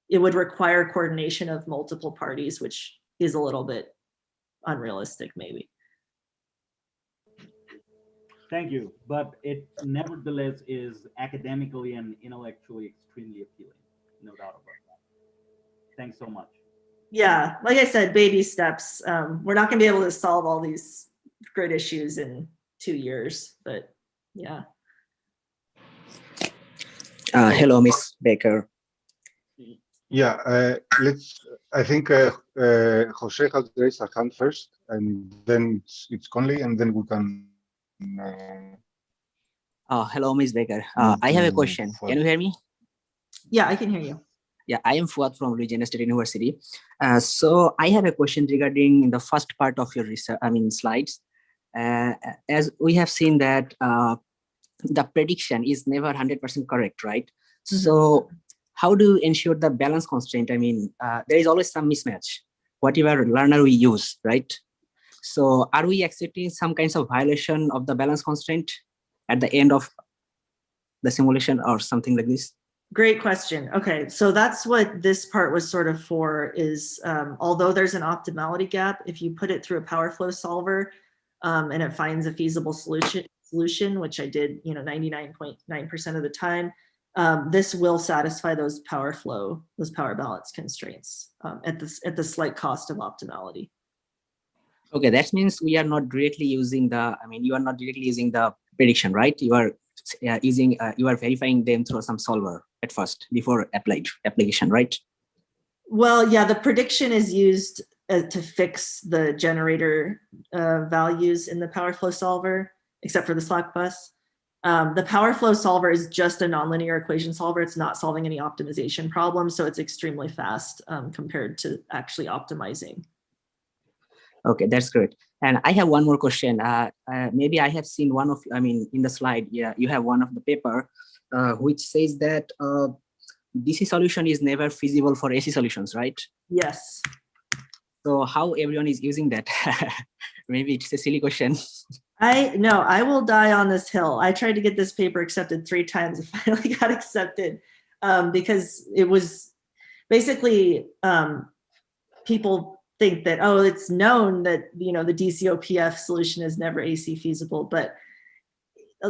it would require coordination of multiple parties, which is a little bit unrealistic, maybe. Thank you. But it nevertheless is academically and intellectually extremely appealing. No doubt about that. Thanks so much. Yeah, like I said, baby steps. We're not going to be able to solve all these grid issues in 2 years, but yeah. Hello, Miss Baker. Yeah, I think Jose has raised a hand first, and then it's Conley, and then we can. Hello, Miss Baker. I have a question. Can you hear me? Yeah, I can hear you. Yeah, I am Fuad from Louisiana State University. So I have a question regarding the first part of your research, slides. As we have seen that the prediction is never 100% correct, right? Mm-hmm. So how do you ensure the balance constraint? I mean, there is always some mismatch, whatever learner we use, right? So are we accepting some kinds of violation of the balance constraint at the end of the simulation or something like this? Great question. Okay, so that's what this part was sort of for is, although there's an optimality gap, if you put it through a power flow solver and it finds a feasible solution, which I did, 99.9% of the time, this will satisfy those power balance constraints at the slight cost of optimality. Okay, that means we are not directly using you are not directly using the prediction, right? You are you are verifying them through some solver at first before application, right? Well, yeah, the prediction is used to fix the generator values in the power flow solver, except for the slack bus. The power flow solver is just a nonlinear equation solver. It's not solving any optimization problems, so it's extremely fast compared to actually optimizing. Okay, that's great. And I have one more question. Maybe I have seen one of, in the slide, yeah, you have one of the paper which says that DC solution is never feasible for AC solutions, right? Yes. So how everyone is using that? Maybe it's a silly question. I will die on this hill. I tried to get this paper accepted 3 times. It finally got accepted because it was basically people think that, oh, it's known that, the DC-OPF solution is never AC feasible, but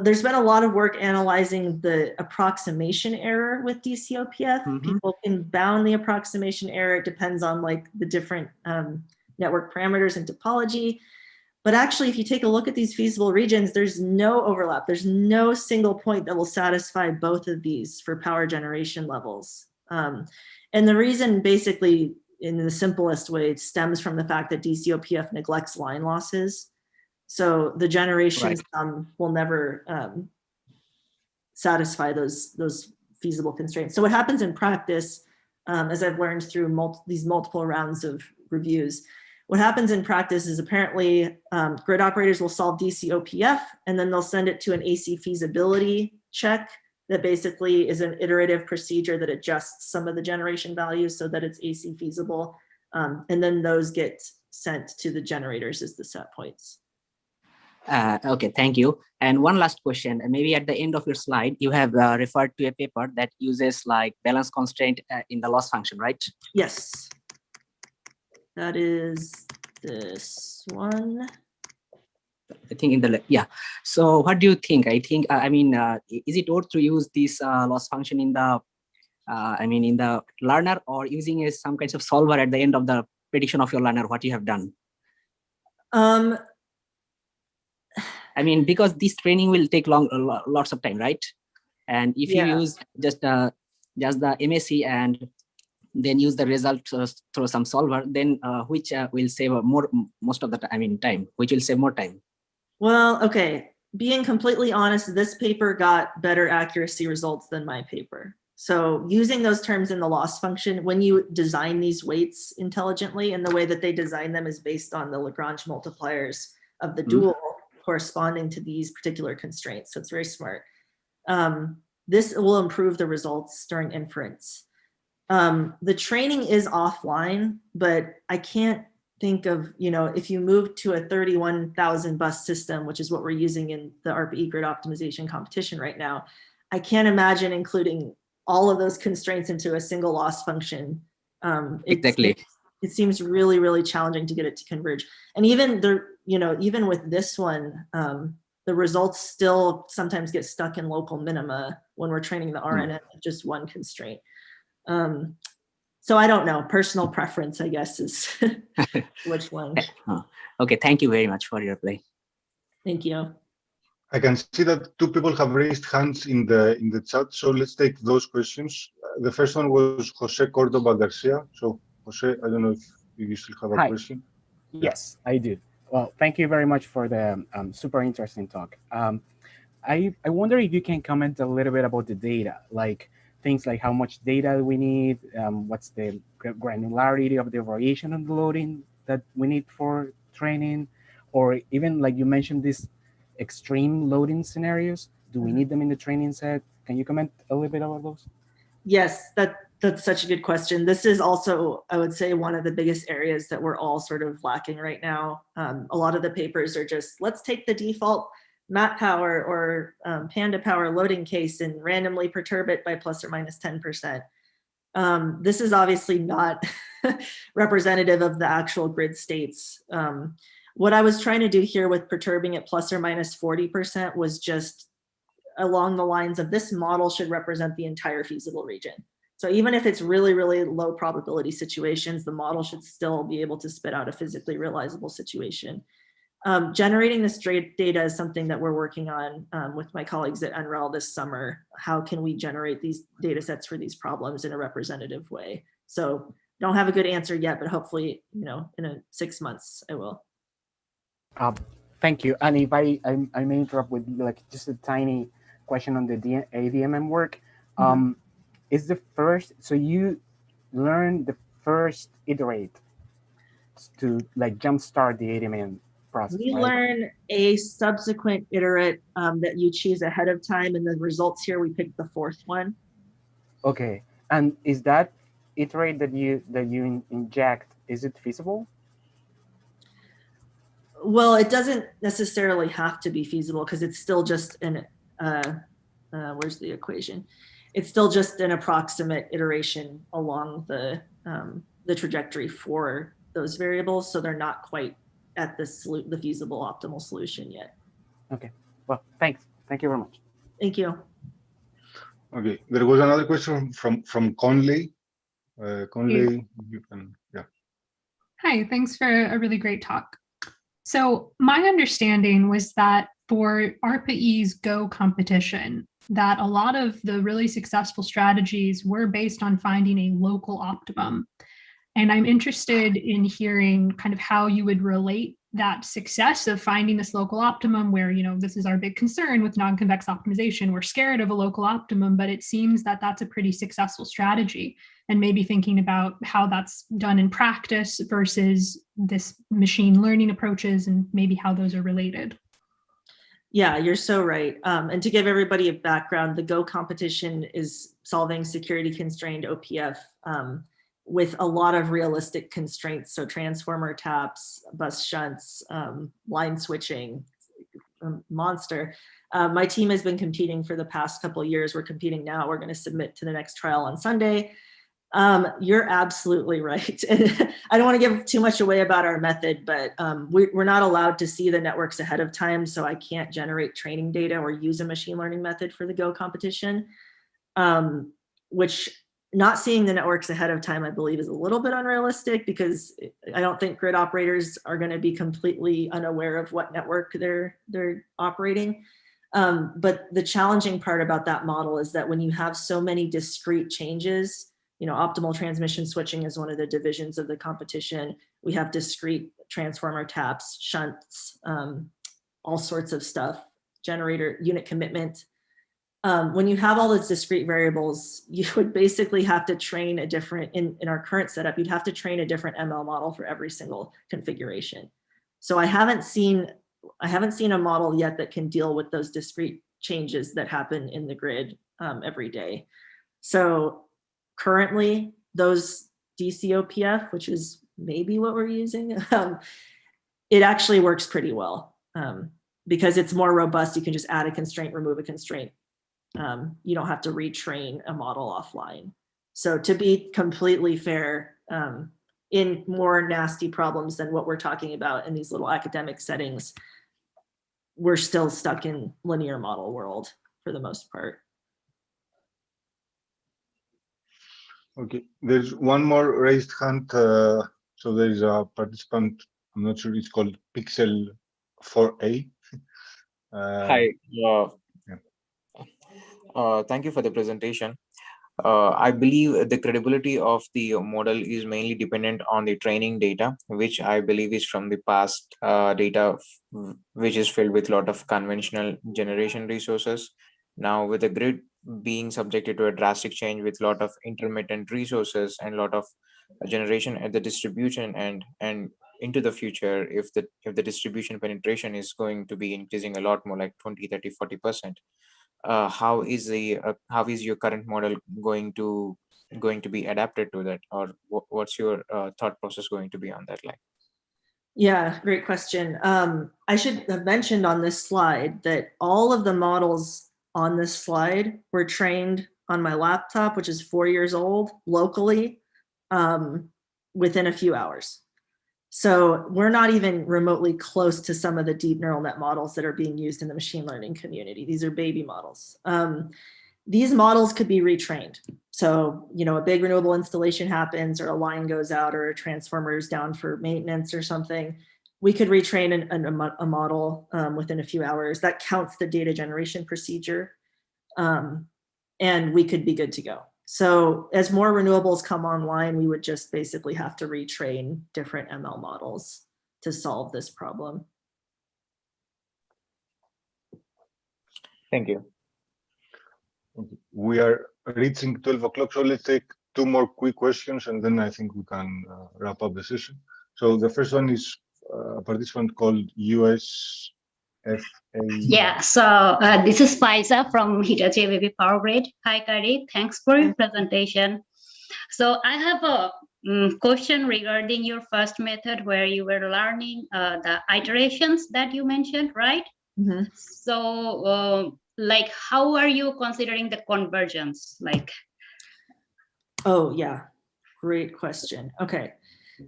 there's been a lot of work analyzing the approximation error with DC-OPF. Mm-hmm. People can bound the approximation error. It depends on like the different network parameters and topology. But actually, if you take a look at these feasible regions, there's no overlap. There's no single point that will satisfy both of these for power generation levels. And the reason basically, in the simplest way, stems from the fact that DC-OPF neglects line losses. So the generation sum will never satisfy those feasible constraints. So what happens in practice, as I've learned through these multiple rounds of reviews, what happens in practice is apparently grid operators will solve DC-OPF and then they'll send it to an AC feasibility check that basically is an iterative procedure that adjusts some of the generation values so that it's AC feasible. And then those get sent to the generators as the set points. Okay, thank you. And one last question, maybe at the end of your slide, you have referred to a paper that uses like balance constraint in the loss function, right? Yes. That is this one. I think in the, yeah. So what do you think? I think, is it worth to use this loss function in the, in the learner, or using some kinds of solver at the end of the prediction of your learner, what you have done? Because this training will take lots of time, right? And if you use just the MSE and then use the result through some solver, then which will save most of the time, which will save more time. Well, okay. Being completely honest, this paper got better accuracy results than my paper. So using those terms in the loss function, when you design these weights intelligently, and the way that they design them is based on the Lagrange multipliers of the dual corresponding to these particular constraints. So it's very smart. This will improve the results during inference. The training is offline, but I can't think of, if you move to a 31,000 bus system, which is what we're using in the ARPA grid optimization competition right now, I can't imagine including all of those constraints into a single loss function. Exactly. It seems really, really challenging to get it to converge. And even even with this one, the results still sometimes get stuck in local minima when we're training the RNN with just one constraint. So I don't know, personal preference, I guess, is which one. Okay, thank you very much for your reply. Thank you. I can see that 2 people have raised hands in the chat, so let's take those questions. The first one was Jose Cordoba Garcia. So Jose, I don't know if you still have a question. Yes, I do. Well, thank you very much for the super interesting talk. I wonder if you can comment a little bit about the data, like things like how much data we need, what's the granularity of the variation of the loading that we need for training, or even like you mentioned these extreme loading scenarios. Do we need them in the training set? Can you comment a little bit about those? Yes, that's such a good question. This is also, I would say, one of the biggest areas that we're all sort of lacking right now. A lot of the papers are just, let's take the default map power or panda power loading case and randomly perturb it by plus or minus 10%. This is obviously not representative of the actual grid states. What I was trying to do here with perturbing it plus or minus 40% was just along the lines of this model should represent the entire feasible region. So even if it's really, really low probability situations, the model should still be able to spit out a physically realizable situation. Generating this data is something that we're working on with my colleagues at NREL this summer. How can we generate these data sets for these problems in a representative way? So don't have a good answer yet, but hopefully, in 6 months, I will. Thank you. And if I may interrupt with like just a tiny question on the ADMM work. Is the first, so you learn the first iterate to like jumpstart the ADMM process, We right? learn a subsequent iterate that you choose ahead of time, and the results here, we picked the fourth one. Okay, and is that iterate that you inject, is it feasible? Well, it doesn't necessarily have to be feasible because it's still just an, where's the equation? It's still just an approximate iteration along the trajectory for those variables. So they're not quite at the feasible optimal solution yet. Okay, well, thanks. Thank you very much. Thank you. Okay, there was another question from Conley. Conley, you can, yeah. Hi, thanks for a really great talk. So my understanding was that for ARPA-E's Go competition, that a lot of the really successful strategies were based on finding a local optimum. And I'm interested in hearing kind of how you would relate that success of finding this local optimum where, this is our big concern with non-convex optimization. We're scared of a local optimum, but it seems that that's a pretty successful strategy. And maybe thinking about how that's done in practice versus this machine learning approaches and maybe how those are related. Yeah, you're so right. And to give everybody a background, the Go competition is solving security constrained OPF with a lot of realistic constraints. So transformer taps, bus shunts, line switching, monster. My team has been competing for the past couple of years. We're competing now. We're going to submit to the next trial on Sunday. You're absolutely right. And I don't want to give too much away about our method, but we're not allowed to see the networks ahead of time. So I can't generate training data or use a machine learning method for the Go competition, which not seeing the networks ahead of time, I believe, is a little bit unrealistic because I don't think grid operators are going to be completely unaware of what network they're operating. But the challenging part about that model is that when you have so many discrete changes, optimal transmission switching is one of the divisions of the competition. We have discrete transformer taps, shunts, all sorts of stuff, generator unit commitment. When you have all those discrete variables, you would basically have to train a different, in our current setup, you'd have to train a different ML model for every single configuration. So I haven't seen a model yet that can deal with those discrete changes that happen in the grid every day. So currently, those DCOPF, which is maybe what we're using, it actually works pretty well because it's more robust. You can just add a constraint, remove a constraint. You don't have to retrain a model offline. So to be completely fair, in more nasty problems than what we're talking about in these little academic settings, we're still stuck in linear model world for the most part. Okay, there's one more raised hand. So there is a participant, I'm not sure, it's called Pixel 4A. Hi. Thank you for the presentation. I believe the credibility of the model is mainly dependent on the training data, which I believe is from the past data, which is filled with a lot of conventional generation resources. Now, with the grid being subjected to a drastic change with a lot of intermittent resources and a lot of generation at the distribution and into the future, if the distribution penetration is going to be increasing a lot more, like 20, 30, 40%. how is your current model going to be adapted to that, or what's your thought process going to be on that line? Yeah, great question. I should have mentioned on this slide that all of the models on this slide were trained on my laptop, which is 4 years old, locally, within a few hours. So we're not even remotely close to some of the deep neural net models that are being used in the machine learning community. These are baby models. These models could be retrained. So, a big renewable installation happens, or a line goes out, or a transformer is down for maintenance or something. We could retrain a model within a few hours. That counts the data generation procedure, and we could be good to go. So as more renewables come online, we would just basically have to retrain different ML models to solve this problem. Thank you. We are reaching 12 o'clock, so let's take 2 more quick questions, and then I think we can wrap up the session. So the first one is a participant called USFA. Yeah, so this is Faiza from Hitachi ABB Power Grid. Hi, Kyri. Thanks for your presentation. So I have a question regarding your first method where you were learning the iterations that you mentioned, right? Mm-hmm. So like, how are you considering the convergence? Oh, yeah, great question. Okay,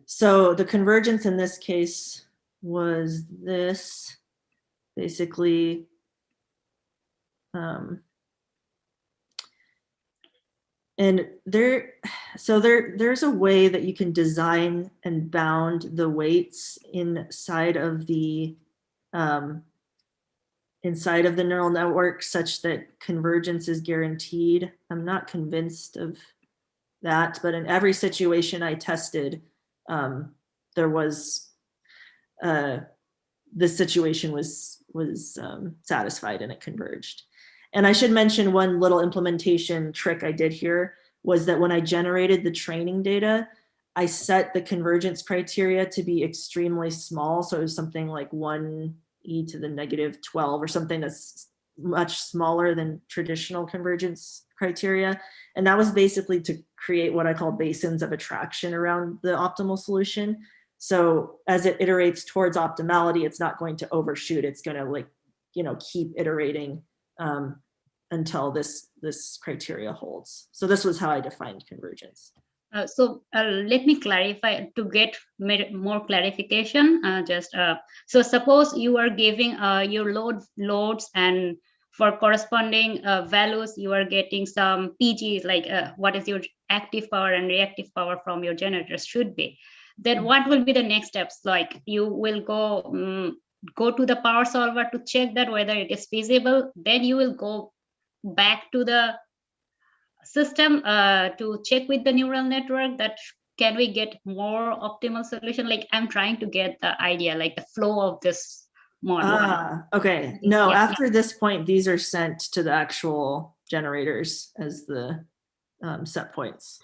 so the convergence in this case was this, basically, and there's a way that you can design and bound the weights inside of the neural network such that convergence is guaranteed. I'm not convinced of that, but in every situation I tested, there was this situation was satisfied and it converged. And I should mention one little implementation trick I did here was that when I generated the training data, I set the convergence criteria to be extremely small. So it was something like 1e to the -12 or something that's much smaller than traditional convergence criteria. And that was basically to create what I call basins of attraction around the optimal solution. So as it iterates towards optimality, it's not going to overshoot. It's going to keep iterating until this criteria holds. So this was how I defined convergence. So let me clarify to get more clarification. So suppose you are giving your loads, and for corresponding values, you are getting some PGs, like what is your active power and reactive power from your generators should be. Then what will be the next steps? Like you will go to the power solver to check that whether it is feasible. Then you will go back to the system to check with the neural network that can we get more optimal solution. Like I'm trying to get the idea, like the flow of this model. Okay. No, after this point, these are sent to the actual generators as the set points.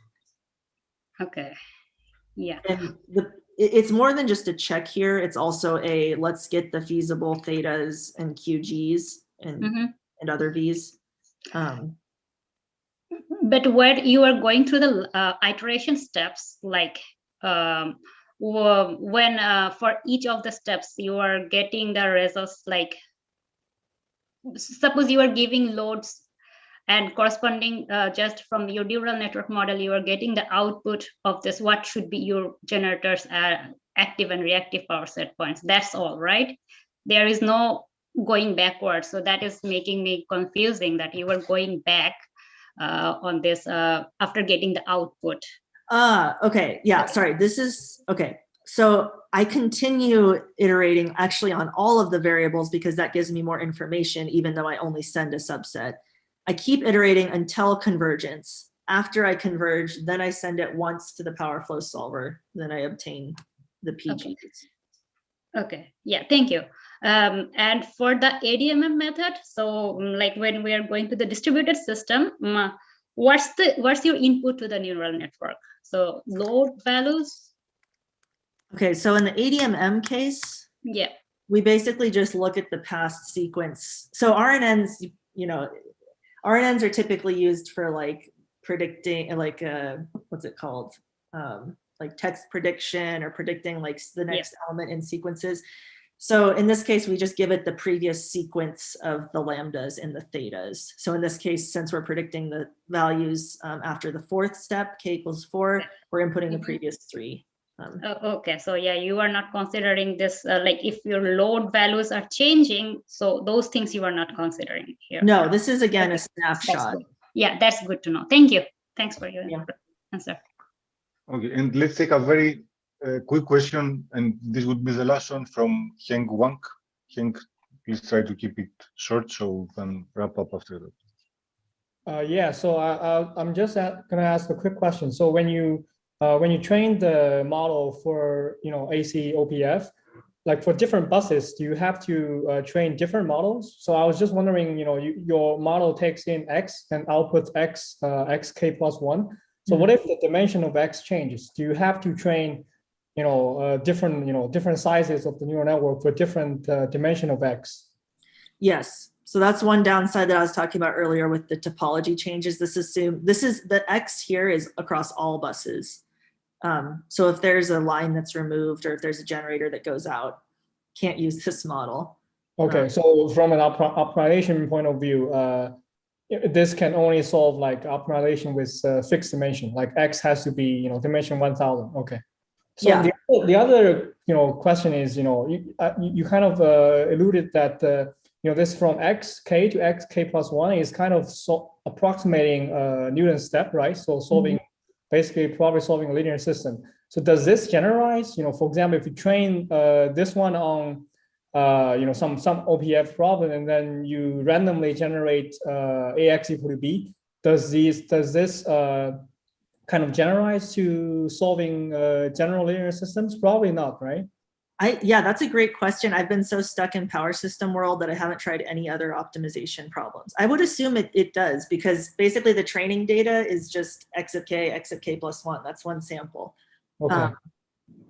Okay. Yeah. And it's more than just a check here. It's also a let's get the feasible thetas and QGs and other Vs. But when you are going through the iteration steps, like when for each of the steps you are getting the results, like suppose you are giving loads and corresponding just from your neural network model, you are getting the output of this, what should be your generators active and reactive power set points. That's all, right? There is no going backwards. So that is making me confusing that you are going back on this after getting the output. Okay. Yeah, sorry. This is, okay. So I continue iterating actually on all of the variables because that gives me more information, even though I only send a subset. I keep iterating until convergence. After I converge, then I send it once to the power flow solver. Then I obtain the PGs. Okay. Yeah, thank you. And for the ADMM method, so like when we are going to the distributed system, what's your input to the neural network? So load values. Okay, so in the ADMM case, yeah, we basically just look at the past sequence. So RNNs, RNNs are typically used for like predicting, like what's it called? Like text prediction or predicting like the next element in sequences. So in this case, we just give it the previous sequence of the lambdas and the thetas. So in this case, since we're predicting the values after the fourth step, k equals 4, we're inputting the previous 3. Okay, so yeah, you are not considering this, like if your load values are changing, so those things you are not considering here. No, this is again a snapshot. Yeah, that's good to know. Thank you. Thanks for your answer. Okay, and let's take a very quick question, and this would be the last one from Heng Wang. Heng, please try to keep it short so we can wrap up after that. Yeah, so I'm just going to ask a quick question. So when you train the model for AC OPF, like for different buses, do you have to train different models? So I was just wondering, your model takes in X and outputs X, XK plus 1. So what if the dimension of X changes? Do you have to train, different sizes of the neural network for different dimension of X? Yes. So that's one downside that I was talking about earlier with the topology changes. This is the X here is across all buses. So if there's a line that's removed or if there's a generator that goes out, can't use this model. Okay, so from an optimization point of view, this can only solve like optimization with fixed dimension, like X has to be, dimension 1000. Okay. So yeah. the other, question is, you kind of alluded that, this from XK to XK plus 1 is kind of approximating Newton's step, right? So solving, basically probably solving a linear system. So does this generalize, for example, if you train this one on, some OPF problem, and then you randomly generate AX equal to B, does this kind of generalize to solving general linear systems? Probably not, right? Yeah, that's a great question. I've been so stuck in power system world that I haven't tried any other optimization problems. I would assume it does, because basically the training data is just X of K plus 1. That's one sample. Okay.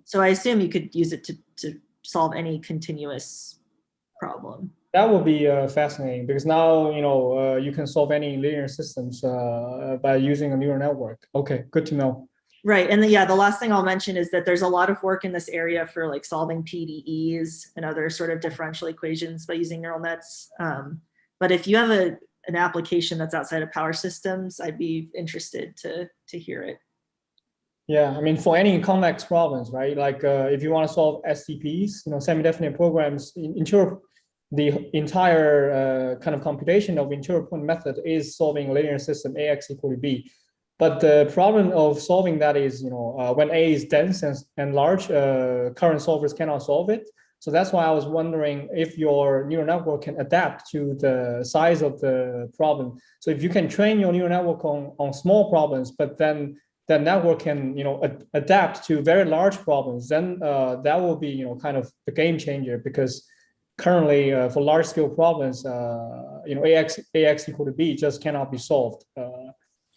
So I assume you could use it to solve any continuous problem. That would be fascinating, because now, you can solve any linear systems by using a neural network. Okay, good to know. Right, and the last thing I'll mention is that there's a lot of work in this area for like solving PDEs and other sort of differential equations by using neural nets. But if you have an application that's outside of power systems, I'd be interested to hear it. Yeah, I mean, for any convex problems, right? Like if you want to solve STPs, semi-definite programs, the entire kind of computation of interior point method is solving a linear system AX equal to B. But the problem of solving that is, when A is dense and large, current solvers cannot solve it. So that's why I was wondering if your neural network can adapt to the size of the problem. So if you can train your neural network on small problems, but then the network can, adapt to very large problems, then that will be, kind of the game changer, because currently for large scale problems, AX equal to B just cannot be solved.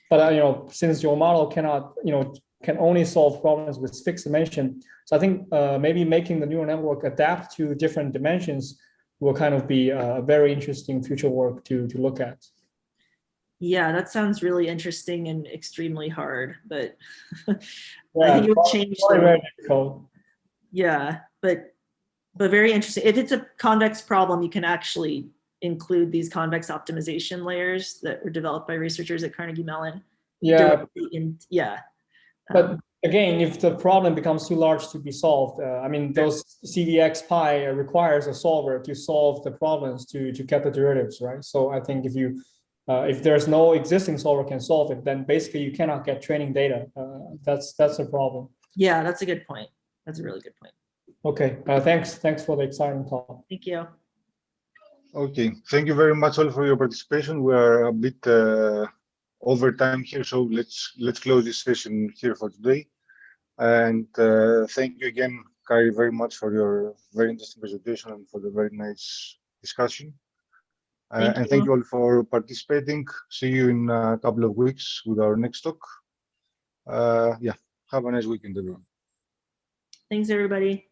But since your model cannot, can only solve problems with fixed dimension, so I think maybe making the neural network adapt to different dimensions will kind of be a very interesting future work to look at. Yeah, that sounds really interesting and extremely hard, but yeah, I think it would change. Very difficult. Yeah, but very interesting. If it's a convex problem, you can actually include these convex optimization layers that were developed by researchers at Carnegie Mellon. Yeah. Yeah. But again, if the problem becomes too large to be solved, I mean, those CVX pi requires a solver to solve the problems to get the derivatives, right? So I think if there's no existing solver can solve it, then basically you cannot get training data. That's a problem. Yeah, that's a good point. That's a really good point. Okay, thanks for the exciting talk. Thank you. Okay, thank you very much all for your participation. We are a bit over time here, so let's close this session here for today. And thank you again, Kyri, very much for your very interesting presentation and for the very nice discussion. And thank you all for participating. See you in a couple of weeks with our next talk. Yeah, have a nice weekend, everyone. Thanks, everybody.